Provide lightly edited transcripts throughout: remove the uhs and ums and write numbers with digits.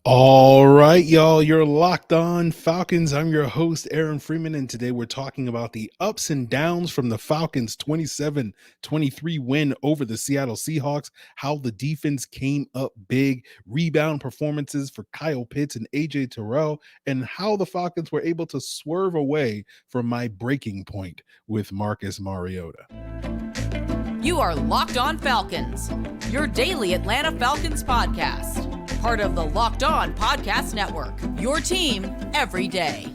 All right, y'all, you're Locked On Falcons. I'm your host, Aaron Freeman, and today we're talking about the ups and downs from the Falcons' 27-23 win over the Seattle Seahawks, how the defense came up big, rebound performances for Kyle Pitts and AJ Terrell, and how the Falcons were able to swerve away from my breaking point with Marcus Mariota. You are Locked On Falcons, your daily Atlanta Falcons podcast. Part of the Locked On Podcast Network, your team every day.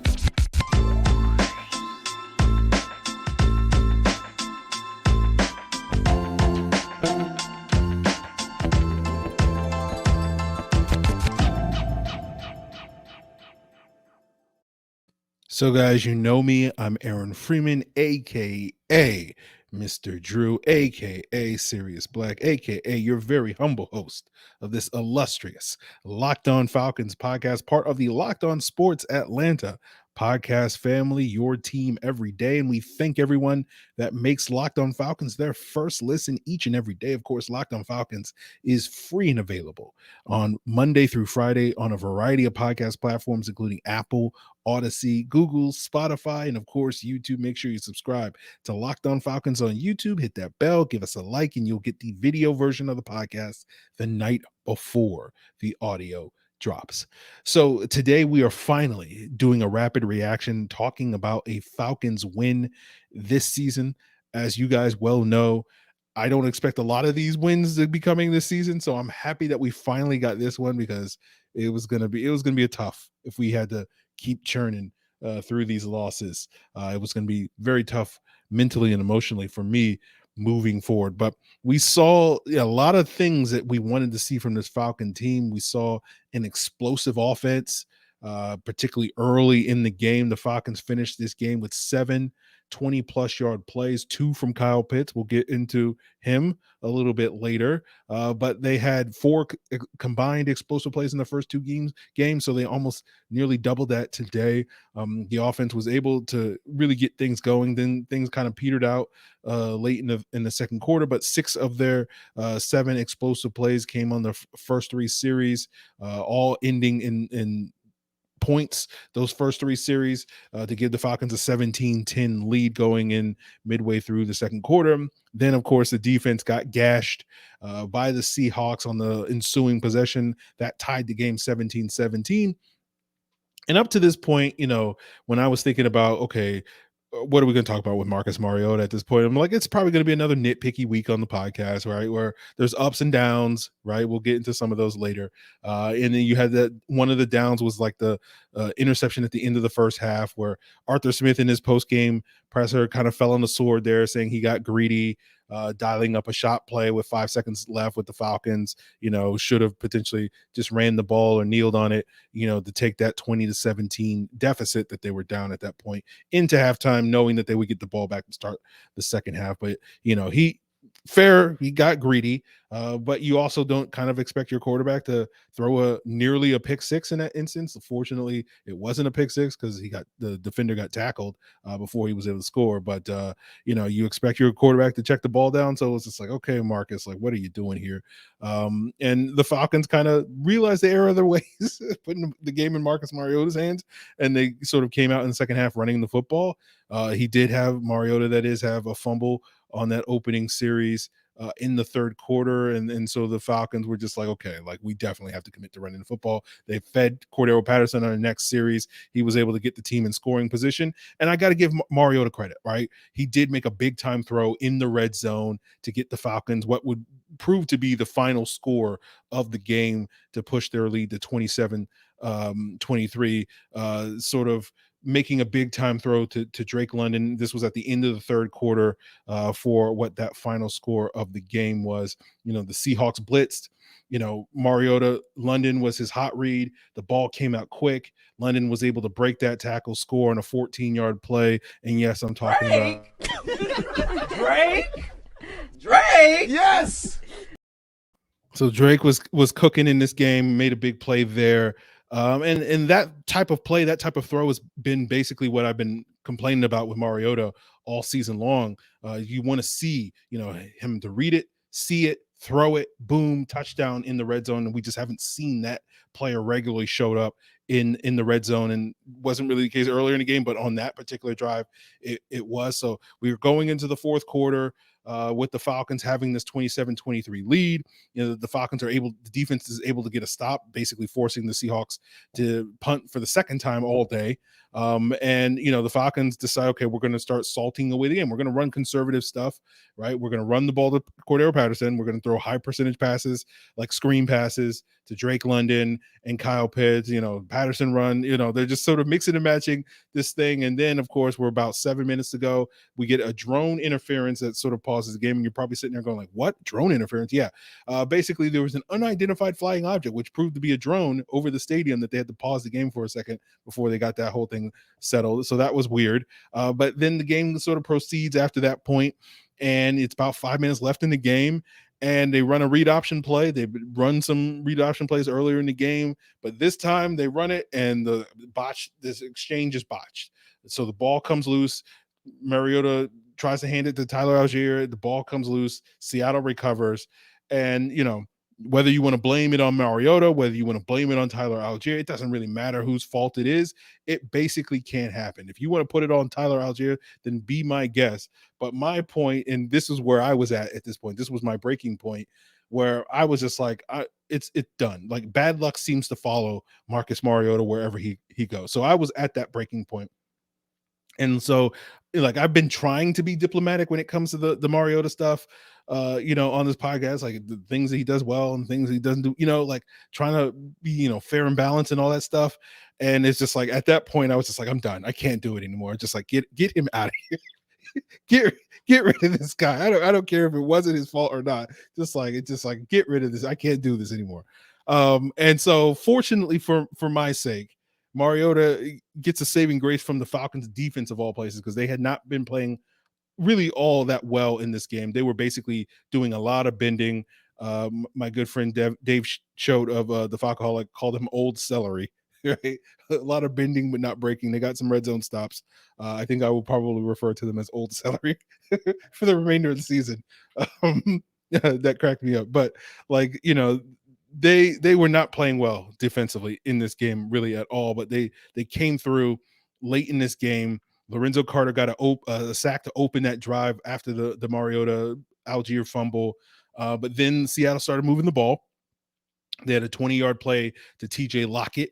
So, guys, you know me. I'm Aaron Freeman, a.k.a. Mr. Drew, a.k.a. Sirius Black, a.k.a. your very humble host of this illustrious Locked On Falcons podcast, part of the Locked On Sports Atlanta podcast family, your team every day. And we thank everyone that makes Locked On Falcons their first listen each and every day. Of course, Locked On Falcons is free and available on Monday through Friday on a variety of podcast platforms, including Apple, Odyssey, Google, Spotify, and of course, YouTube. Make sure you subscribe to Locked On Falcons on YouTube. Hit that bell, give us a like, and you'll get the video version of the podcast the night before the audio drops. So today we are finally doing a rapid reaction, talking about a Falcons win this season. As you guys well know, I don't expect a lot of these wins to be coming this season, so I'm happy that we finally got this one because it was gonna be a tough if we had to keep churning through these losses. It was going to be very tough mentally and emotionally for me moving forward. But we saw a lot of things that we wanted to see from this Falcon team. We saw an explosive offense, particularly early in the game. The Falcons finished this game with 7 20-plus yard plays, 2 from Kyle Pitts. We'll get into him a little bit later. But they had 4 combined explosive plays in the first 2 games, so they almost nearly doubled that today. The offense was able to really get things going. Then things kind of petered out late in the second quarter, but 6 of their 7 explosive plays came on the first 3 series, all ending in points, those first 3 series, to give the Falcons a 17-10 lead going in midway through the second quarter. Then, of course, the defense got gashed by the Seahawks on the ensuing possession that tied the game 17-17. And up to this point, when I was thinking about, okay, what are we going to talk about with Marcus Mariota at this point? I'm like, it's probably going to be another nitpicky week on the podcast, right? Where there's ups and downs, right? We'll get into some of those later. And then you had that one of the downs was like the interception at the end of the first half where Arthur Smith in his post-game presser kind of fell on the sword there, saying he got greedy, dialing up a shot play with 5 seconds left with the Falcons, should have potentially just ran the ball or kneeled on it, to take that 20-17 deficit that they were down at that point into halftime, knowing that they would get the ball back to start the second half. But, he got greedy, but you also don't kind of expect your quarterback to throw nearly a pick six in that instance. Fortunately, it wasn't a pick six because the defender got tackled before he was able to score. But you expect your quarterback to check the ball down. So it's just like, okay, Marcus, like, what are you doing here? And the Falcons kind of realized the error of their ways, putting the game in Marcus Mariota's hands, and they sort of came out in the second half running the football. He did have have a fumble on that opening series in the third quarter. And so the Falcons were just like, okay, like we definitely have to commit to running the football. They fed Cordarrelle Patterson on the next series. He was able to get the team in scoring position. And I got to give Mariota credit, right? He did make a big time throw in the red zone to get the Falcons what would prove to be the final score of the game to push their lead to 27-23, sort of making a big time throw to Drake London. This was at the end of the third quarter for what that final score of the game was. The Seahawks blitzed. Mariota, London was his hot read. The ball came out quick. London was able to break that tackle, score on a 14-yard play. And yes, I'm talking about Drake. Yes. So Drake was cooking in this game, made a big play there. And that type of play, that type of throw has been basically what I've been complaining about with Mariota all season long. You want to see, him to read it, see it, throw it, boom, touchdown in the red zone. And we just haven't seen that player regularly showed up in the red zone, and wasn't really the case earlier in the game, but on that particular drive, it was. So we were going into the fourth quarter with the Falcons having this 27-23 lead. The defense is able to get a stop, basically forcing the Seahawks to punt for the second time all day. And the Falcons decide, okay, we're going to start salting away the game. We're going to run conservative stuff, right? We're going to run the ball to Cordarrelle Patterson. We're going to throw high percentage passes, like screen passes to Drake London and Kyle Pitts. Patterson run. They're just sort of mixing and matching this thing. And then, of course, we're about 7 minutes to go. We get a drone interference that sort of pauses the game, and you're probably sitting there going, like, what? Drone interference? Yeah. Basically, there was an unidentified flying object, which proved to be a drone over the stadium that they had to pause the game for a second before they got that whole thing settled. So that was weird. But then the game sort of proceeds after that point, and it's about 5 minutes left in the game, and they run a read option play. They've run some read option plays earlier in the game, but this time they run it, and this exchange is botched. So the ball comes loose. Mariota tries to hand it to Tyler Algier. The ball comes loose. Seattle recovers. And, whether you want to blame it on Mariota, whether you want to blame it on Tyler Algier, it doesn't really matter whose fault it is. It basically can't happen. If you want to put it on Tyler Algier, then be my guest. But my point, and this is where I was at this point, this was my breaking point, where I was just like, it's done. Like, bad luck seems to follow Marcus Mariota wherever he goes. So I was at that breaking point. And so, like, I've been trying to be diplomatic when it comes to the Mariota stuff, on this podcast, like the things that he does well and things he doesn't do, like trying to be, fair and balanced and all that stuff. And it's just like, at that point, I was just like, I'm done. I can't do it anymore. Just like, get him out of here. get rid of this guy. I don't care if it wasn't his fault or not. Just like, get rid of this. I can't do this anymore. And so fortunately for my sake, Mariota gets a saving grace from the Falcons defense of all places, because they had not been playing really all that well in this game. They were basically doing a lot of bending. My good friend Dave Showed of the Falcoholic called him old celery. Right? A lot of bending but not breaking. They got some red zone stops. I think I will probably refer to them as old celery for the remainder of the season. That cracked me up. But like, they were not playing well defensively in this game really at all, but they came through late in this game. Lorenzo Carter got a sack to open that drive after the Mariota Algier fumble, but then Seattle started moving the ball. They had a 20-yard play to TJ Lockett,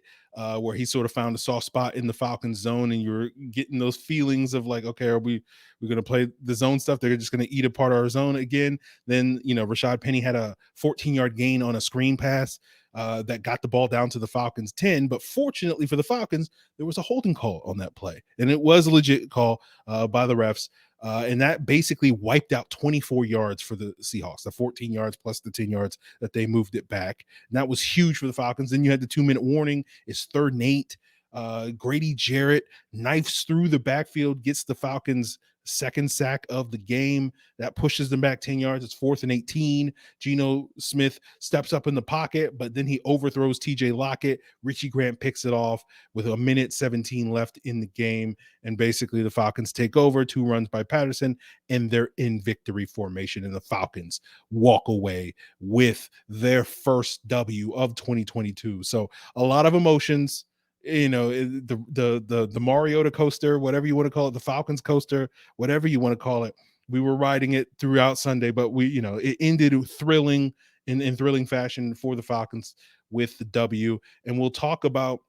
where he sort of found a soft spot in the Falcons zone, and you're getting those feelings of like, okay, we're going to play the zone stuff? They're just going to eat apart our zone again. Then, Rashad Penny had a 14-yard gain on a screen pass that got the ball down to the Falcons 10. But fortunately for the Falcons, there was a holding call on that play, and it was a legit call by the refs. And that basically wiped out 24 yards for the Seahawks, the 14 yards plus the 10 yards that they moved it back. And that was huge for the Falcons. Then you had the 2-minute warning. It's 3rd and 8. Grady Jarrett knifes through the backfield, gets the Falcons' second sack of the game. That pushes them back 10 yards. It's 4th and 18. Geno Smith steps up in the pocket, but then he overthrows TJ Lockett. Richie Grant picks it off with 1:17 left in the game. And basically the Falcons take over, 2 runs by Patterson, and they're in victory formation. And the Falcons walk away with their first W of 2022. So a lot of emotions. The Mariota coaster, whatever you want to call it, the Falcons coaster, whatever you want to call it. We were riding it throughout Sunday, but it ended thrilling in thrilling fashion for the Falcons with the W. And we'll talk about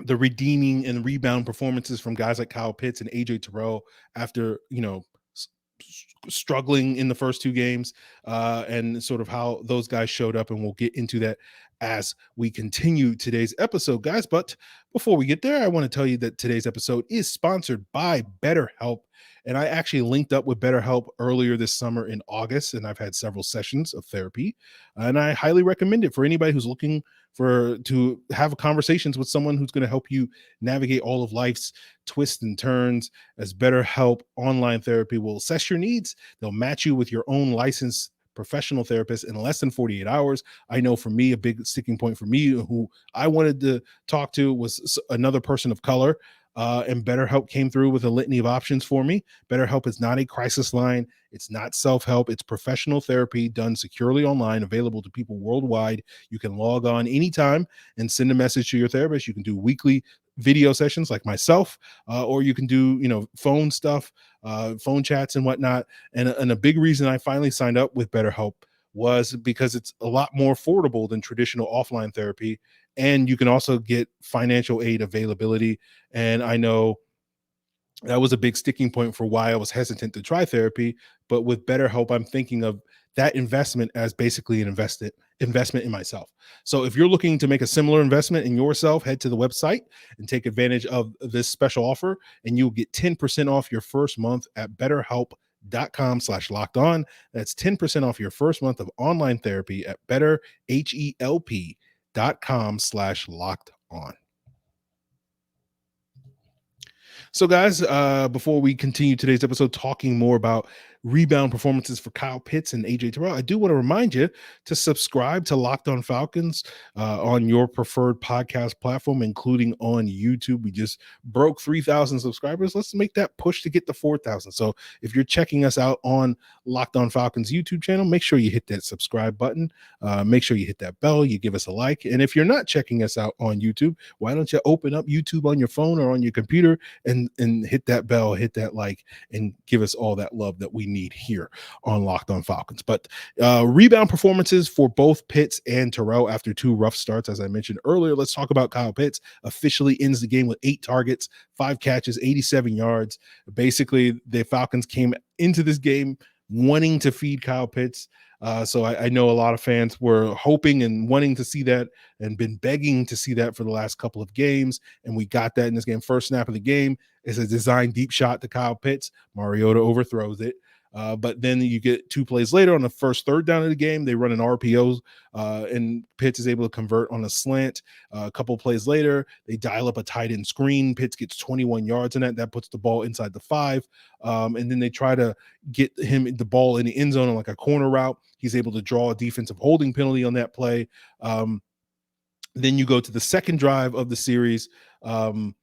the redeeming and rebound performances from guys like Kyle Pitts and AJ Terrell after, struggling in the first 2 games, and sort of how those guys showed up. And we'll get into that as we continue today's episode, guys. But before we get there, I want to tell you that today's episode is sponsored by BetterHelp. And I actually linked up with BetterHelp earlier this summer in August, and I've had several sessions of therapy, and I highly recommend it for anybody who's looking to have conversations with someone who's going to help you navigate all of life's twists and turns. As BetterHelp online therapy will assess your needs. They'll match you with your own licensed professional therapist in less than 48 hours. I know for me, a big sticking point for me who I wanted to talk to was another person of color. and BetterHelp came through with a litany of options for me. BetterHelp is not a crisis line. It's not self-help. It's professional therapy done securely online, available to people worldwide. You can log on anytime and send a message to your therapist. You can do weekly video sessions like myself, or you can do, phone stuff, phone chats and whatnot. And a big reason I finally signed up with BetterHelp was because it's a lot more affordable than traditional offline therapy. And you can also get financial aid availability. And I know that was a big sticking point for why I was hesitant to try therapy. But with BetterHelp, I'm thinking of that investment as basically an investment in myself. So if you're looking to make a similar investment in yourself, head to the website and take advantage of this special offer, and you'll get 10% off your first month at betterhelp.com/locked on. That's 10% off your first month of online therapy at betterhelp.com/locked on. So, guys, before we continue today's episode talking more about rebound performances for Kyle Pitts and AJ Terrell, I do want to remind you to subscribe to Locked On Falcons on your preferred podcast platform, including on YouTube. We just broke 3,000 subscribers. Let's make that push to get to 4,000. So if you're checking us out on Locked On Falcons YouTube channel, make sure you hit that subscribe button. Make sure you hit that bell. You give us a like. And if you're not checking us out on YouTube, why don't you open up YouTube on your phone or on your computer and hit that bell, hit that like, and give us all that love that we need here on Locked On Falcons. But rebound performances for both Pitts and Terrell after two rough starts, as I mentioned earlier. Let's talk about Kyle Pitts. Officially ends the game with 8 targets, 5 catches, 87 yards. Basically, the Falcons came into this game wanting to feed Kyle Pitts. So I know a lot of fans were hoping and wanting to see that and been begging to see that for the last couple of games. And we got that in this game. First snap of the game is a design deep shot to Kyle Pitts. Mariota overthrows it. But then you get 2 plays later on the first third down of the game, they run an RPO, and Pitts is able to convert on a slant. A couple plays later, they dial up a tight end screen. Pitts gets 21 yards in that. That puts the ball inside the 5. And then they try to get him the ball in the end zone on like a corner route. He's able to draw a defensive holding penalty on that play. Then you go to the second drive of the series, or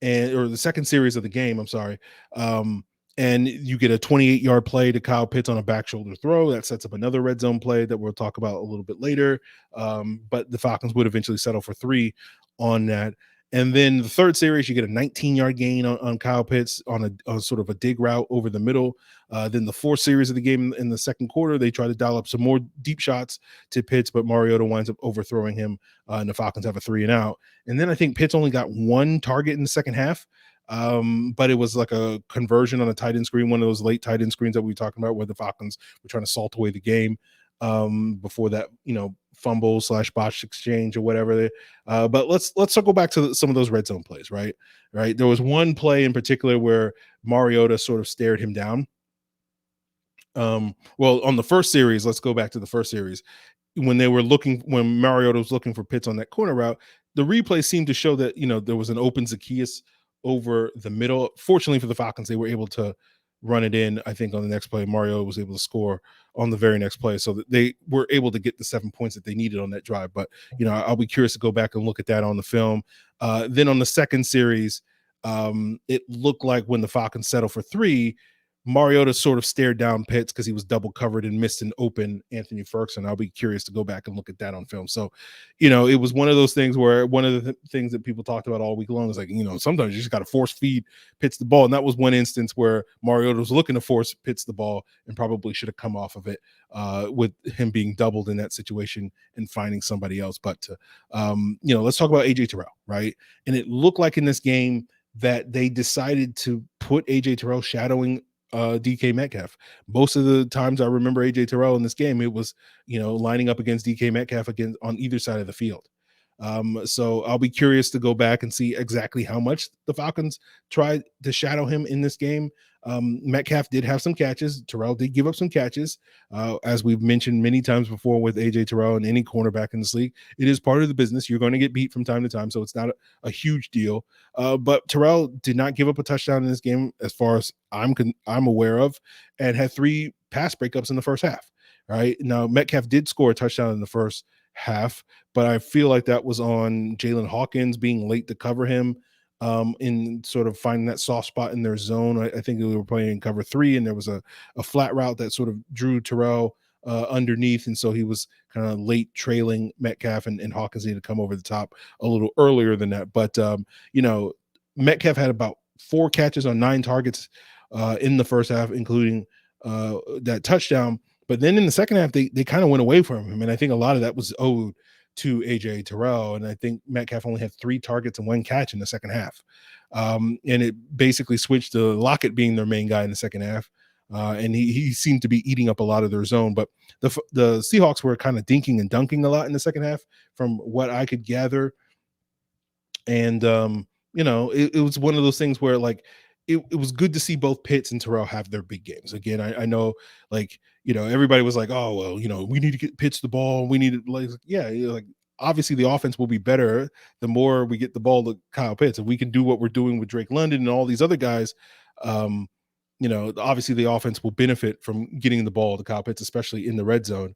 the second series of the game, I'm sorry. And you get a 28-yard play to Kyle Pitts on a back shoulder throw. That sets up another red zone play that we'll talk about a little bit later. But the Falcons would eventually settle for 3 on that. And then the third series, you get a 19-yard gain on Kyle Pitts on a sort of a dig route over the middle. Then the fourth series of the game in the second quarter, they try to dial up some more deep shots to Pitts, but Mariota winds up overthrowing him, and the Falcons have a 3-and-out. And then I think Pitts only got 1 target in the second half. But it was like a conversion on a tight end screen, one of those late tight end screens that we were talking about where the Falcons were trying to salt away the game before that, fumble / botched exchange or whatever. But let's circle back to some of those red zone plays, right? There was one play in particular where Mariota sort of stared him down. Well, on the first series, let's go back to the first series. When Mariota was looking for Pitts on that corner route, the replay seemed to show that, there was an open Zacchaeus over the middle. Fortunately for the Falcons, they were able to run it in. I think on the next play, Mario was able to score on the very next play, so that they were able to get the 7 points that they needed on that drive. But, I'll be curious to go back and look at that on the film. Then on the second series, it looked like when the Falcons settled for 3, Mariota sort of stared down Pitts because he was double covered and missed an open Anthony Ferguson. I'll be curious to go back and look at that on film. So, it was one of those things where one of the things that people talked about all week long is like, sometimes you just got to force feed Pitts the ball. And that was one instance where Mariota was looking to force Pitts the ball and probably should have come off of it with him being doubled in that situation and finding somebody else. But, let's talk about AJ Terrell, right? And it looked like in this game that they decided to put AJ Terrell shadowing DK Metcalf. Most of the times I remember AJ Terrell in this game, it was, lining up against DK Metcalf on either side of the field. So I'll be curious to go back and see exactly how much the Falcons tried to shadow him in this game. Metcalf did have some catches. Terrell did give up some catches. As we've mentioned many times before with AJ Terrell and any cornerback in this league, it is part of the business. You're going to get beat from time to time, so it's not a huge deal. But Terrell did not give up a touchdown in this game as far as I'm aware of, and had 3 pass breakups in the first half. Right now, Metcalf did score a touchdown in the first half, but I feel like that was on Jalen Hawkins being late to cover him. in sort of finding that soft spot in their zone. I think we were playing in cover 3, and there was a flat route that sort of drew Terrell underneath, and so he was kind of late trailing Metcalf, and Hawkins needed to come over the top a little earlier than that. But Metcalf had about 4 catches on 9 targets in the first half, including that touchdown. But then in the second half, they kind of went away from him, and I think a lot of that was owed to AJ Terrell. And I think Metcalf only had 3 targets and 1 catch in the second half. And it basically switched to Lockett being their main guy in the second half. And he seemed to be eating up a lot of their zone. But the Seahawks were kind of dinking and dunking a lot in the second half from what I could gather. And, it was one of those things where, like, it was good to see both Pitts and Terrell have their big games. Again, I know, like, everybody was like, oh, well, we need to get Pitts the ball. We need to, like, obviously the offense will be better the more we get the ball to Kyle Pitts. If we can do what we're doing with Drake London and all these other guys, obviously the offense will benefit from getting the ball to Kyle Pitts, especially in the red zone.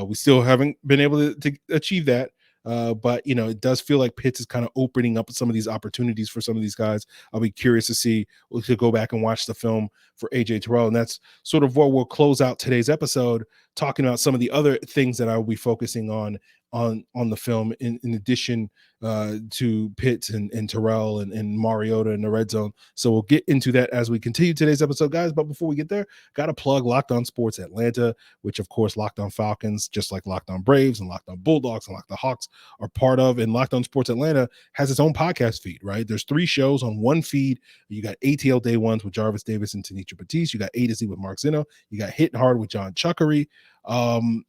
We still haven't been able to achieve that. But it does feel like Pitts is kind of opening up some of these opportunities for some of these guys. I'll be curious to see. We'll go back and watch the film for AJ Terrell, and that's sort of where we'll close out today's episode, talking about some of the other things that I will be focusing on the film in addition to Pitts and Terrell and Mariota in the red zone. So we'll get into that as we continue today's episode, guys. But before we get there, got to plug Locked On Sports Atlanta, which of course Locked On Falcons, just like Locked On Braves and Locked On Bulldogs and Locked On Hawks are part of. And Locked On Sports Atlanta has its own podcast feed, right? There's 3 shows on one feed. You got ATL Day Ones with Jarvis Davis and Tanisha Batiste. You got A to Z with Mark Zeno. You got Hitting Hard with John Chuckery. And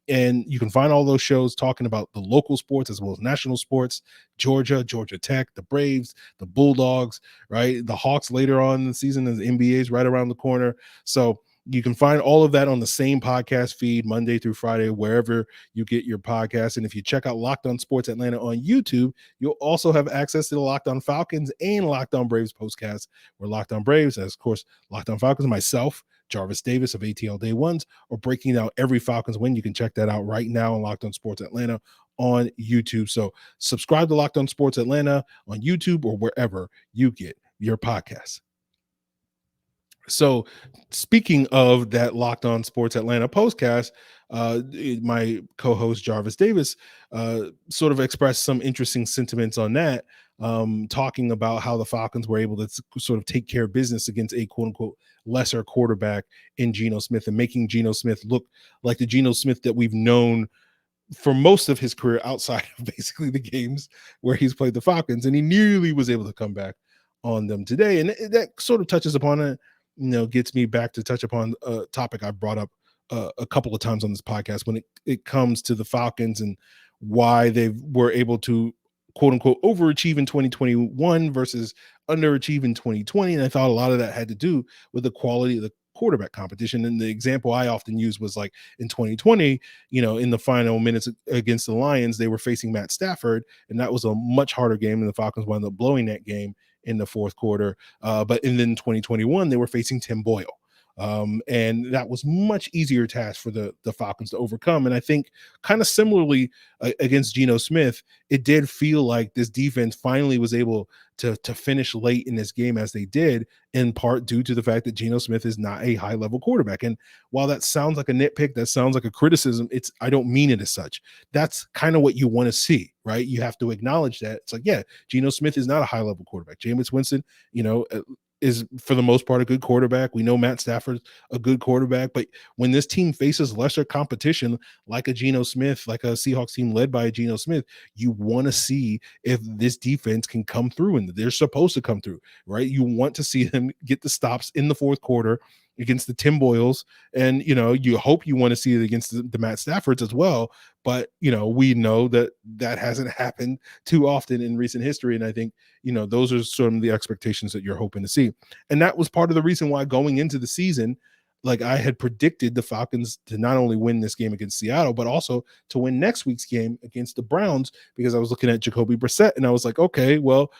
you can find all those shows talking about the local sports as well as national sports, Georgia Tech, the Braves, the Bulldogs, right? The Hawks later on in the season, as the NBA is right around the corner. So you can find all of that on the same podcast feed Monday through Friday, wherever you get your podcast. And if you check out Locked On Sports Atlanta on YouTube, you'll also have access to the Locked On Falcons and Locked On Braves postcasts, where Locked On Braves, as of course, Locked On Falcons, myself, Jarvis Davis of ATL Day Ones, or breaking out every Falcons win. You can check that out right now on Locked On Sports Atlanta on YouTube. So subscribe to Locked On Sports Atlanta on YouTube or wherever you get your podcasts. So speaking of that Locked On Sports Atlanta postcast, my co-host Jarvis Davis sort of expressed some interesting sentiments on that, talking about how the Falcons were able to sort of take care of business against a quote-unquote lesser quarterback in Geno Smith, and making Geno Smith look like the Geno Smith that we've known for most of his career outside of basically the games where he's played the Falcons. And he nearly was able to come back on them today. And that sort of touches upon it, gets me back to touch upon a topic I brought up a couple of times on this podcast when it comes to the Falcons and why they were able to quote unquote overachieve in 2021 versus underachieve in 2020. And I thought a lot of that had to do with the quality of the quarterback competition. And the example I often use was like in 2020, in the final minutes against the Lions, they were facing Matt Stafford, and that was a much harder game, and the Falcons wound up blowing that game in the fourth quarter. But in 2021, they were facing Tim Boyle. And that was much easier task for the Falcons to overcome. And I think kind of similarly against Geno Smith, it did feel like this defense finally was able to finish late in this game as they did, in part due to the fact that Geno Smith is not a high level quarterback. And while that sounds like a nitpick, that sounds like a criticism, I don't mean it as such. That's kind of what you want to see, right? You have to acknowledge that. It's like, yeah, Geno Smith is not a high level quarterback. Jameis Winston, is for the most part a good quarterback. We know Matt Stafford's a good quarterback, but when this team faces lesser competition like a Geno Smith, like a Seahawks team led by a Geno Smith, you want to see if this defense can come through, and they're supposed to come through, right? You want to see them get the stops in the fourth quarter against the Tim Boyles, and you hope you want to see it against the Matt Staffords as well. But we know that hasn't happened too often in recent history, and I think those are some of the expectations that you're hoping to see. And that was part of the reason why going into the season, like I had predicted the Falcons to not only win this game against Seattle, but also to win next week's game against the Browns, because I was looking at Jacoby Brissett and I was like, okay, well,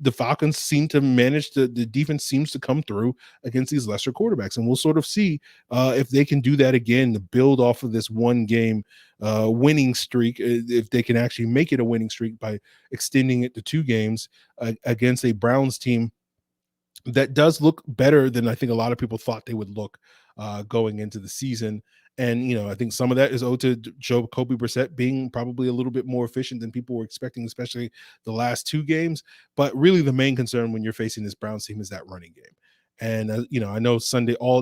the Falcons seem to manage the defense seems to come through against these lesser quarterbacks. And we'll sort of see if they can do that again, to build off of this one game winning streak, if they can actually make it a winning streak by extending it to 2 games against a Browns team that does look better than I think a lot of people thought they would look going into the season. And, I think some of that is owed to Jacoby Brissett being probably a little bit more efficient than people were expecting, especially the last 2 games. But really the main concern when you're facing this Browns team is that running game. And, I know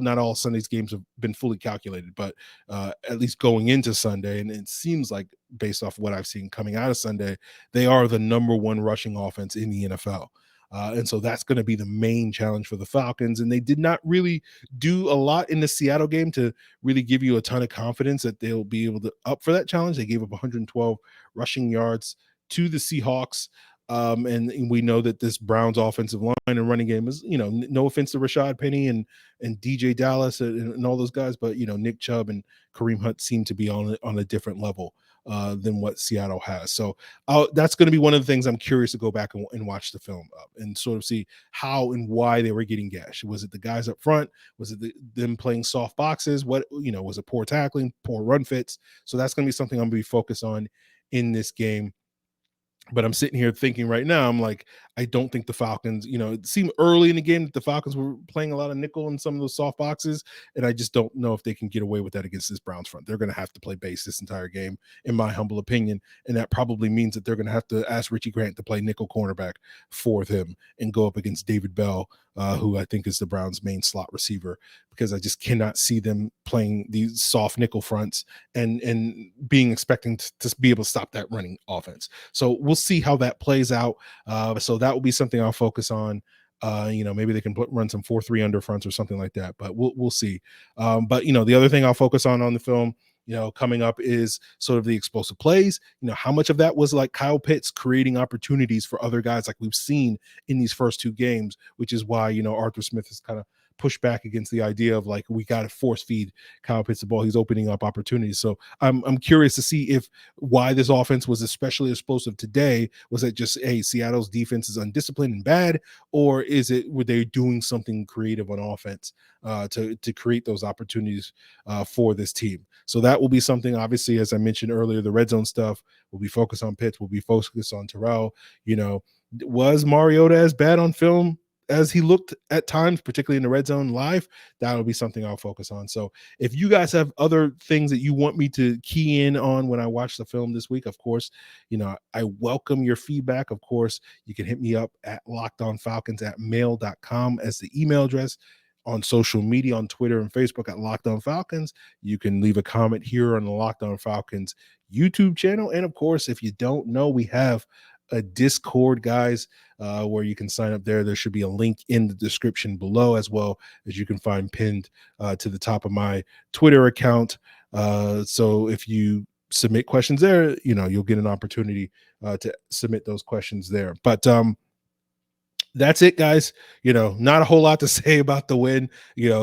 not all Sunday's games have been fully calculated, but at least going into Sunday, and it seems like based off what I've seen coming out of Sunday, they are the number 1 rushing offense in the NFL. And so that's going to be the main challenge for the Falcons. And they did not really do a lot in the Seattle game to really give you a ton of confidence that they'll be able to up for that challenge. They gave up 112 rushing yards to the Seahawks. And we know that this Browns offensive line and running game is, no offense to Rashad Penny and DJ Dallas and all those guys, but, Nick Chubb and Kareem Hunt seem to be on a different level than what Seattle has. So that's going to be one of the things I'm curious to go back and watch the film and sort of see how and why they were getting gashed. Was it the guys up front? Was it them playing soft boxes? Was it poor tackling, poor run fits? So that's going to be something I'm going to be focused on in this game. But I'm sitting here thinking right now, I'm like, I don't think the Falcons, it seemed early in the game that the Falcons were playing a lot of nickel in some of those soft boxes. And I just don't know if they can get away with that against this Browns front. They're going to have to play base this entire game, in my humble opinion. And that probably means that they're going to have to ask Richie Grant to play nickel cornerback for them and go up against David Bell, who I think is the Browns' main slot receiver, because I just cannot see them playing these soft nickel fronts and being expecting to be able to stop that running offense. So we'll see how that plays out. So that will be something I'll focus on. Maybe they can run some 4-3 under fronts or something like that, but we'll see. But the other thing I'll focus on the film, coming up is sort of the explosive plays. How much of that was like Kyle Pitts creating opportunities for other guys like we've seen in these first 2 games, which is why, Arthur Smith has kind of pushed back against the idea of like, we got to force feed Kyle Pitts the ball. He's opening up opportunities. So I'm curious to see why this offense was especially explosive today. Was it just, hey, Seattle's defense is undisciplined and bad, or were they doing something creative on offense to create those opportunities for this team? So that will be something, obviously, as I mentioned earlier, the red zone stuff will be focused on Pitts, will be focused on Terrell. Was Mariota as bad on film as he looked at times, particularly in the red zone live? That'll be something I'll focus on. So if you guys have other things that you want me to key in on when I watch the film this week, of course, I welcome your feedback. Of course, you can hit me up at lockedonfalcons@mail.com as the email address. On social media, on Twitter and Facebook at Locked On Falcons. You can leave a comment here on the Locked On Falcons YouTube channel. And of course, if you don't know, we have a Discord, guys, where you can sign up there. There should be a link in the description below, as well as you can find pinned to the top of my Twitter account. So if you submit questions there, you'll get an opportunity to submit those questions there. But that's it, guys. Not a whole lot to say about the win.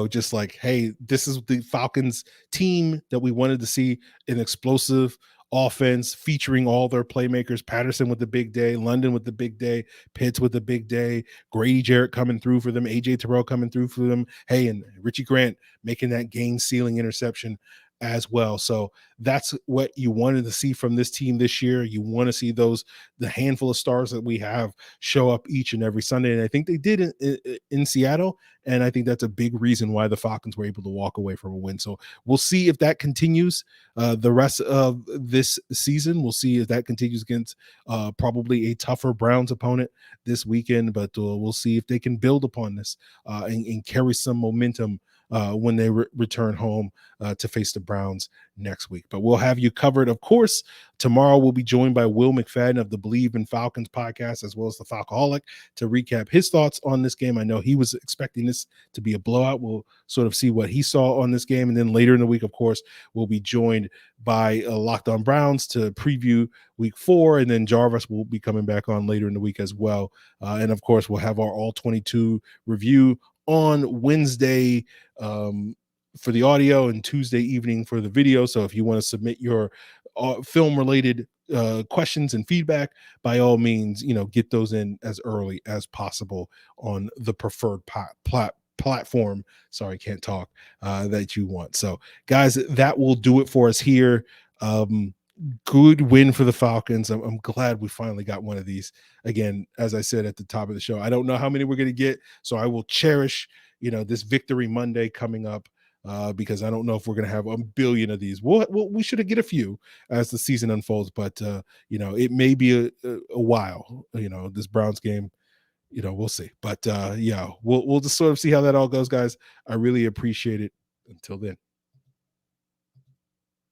Just like, hey, this is the Falcons team that we wanted to see, an explosive offense featuring all their playmakers. Patterson with the big day, London with the big day, Pitts with the big day, Grady Jarrett coming through for them, AJ Terrell coming through for them. Hey, and Richie Grant making that game-sealing interception as well. So that's what you wanted to see from this team this year. You want to see the handful of stars that we have show up each and every Sunday. And I think they did in Seattle. And I think that's a big reason why the Falcons were able to walk away from a win. So we'll see if that continues the rest of this season. We'll see if that continues against probably a tougher Browns opponent this weekend, but we'll see if they can build upon this and carry some momentum when they return home to face the Browns next week. But we'll have you covered. Of course, tomorrow we'll be joined by Will McFadden of the Believe in Falcons podcast, as well as the Falcoholic, to recap his thoughts on this game. I know he was expecting this to be a blowout. We'll sort of see what he saw on this game. And then later in the week, of course, we'll be joined by Locked On Browns to preview week 4. And then Jarvis will be coming back on later in the week as well. And of course, we'll have our all 22 review on Wednesday for the audio and Tuesday evening for the video. So if you want to submit your film related questions and feedback, by all means, get those in as early as possible on the preferred platform. Sorry, can't talk, that you want. So guys, that will do it for us here. Good win for the Falcons. I'm glad we finally got one of these. Again, as I said at the top of the show, I don't know how many we're going to get, so I will cherish this Victory Monday coming up, because I don't know if we're going to have a billion of these. We should get a few as the season unfolds, but it may be a while. This Browns game, we'll see. But yeah, we'll just sort of see how that all goes, guys. I really appreciate it. Until then.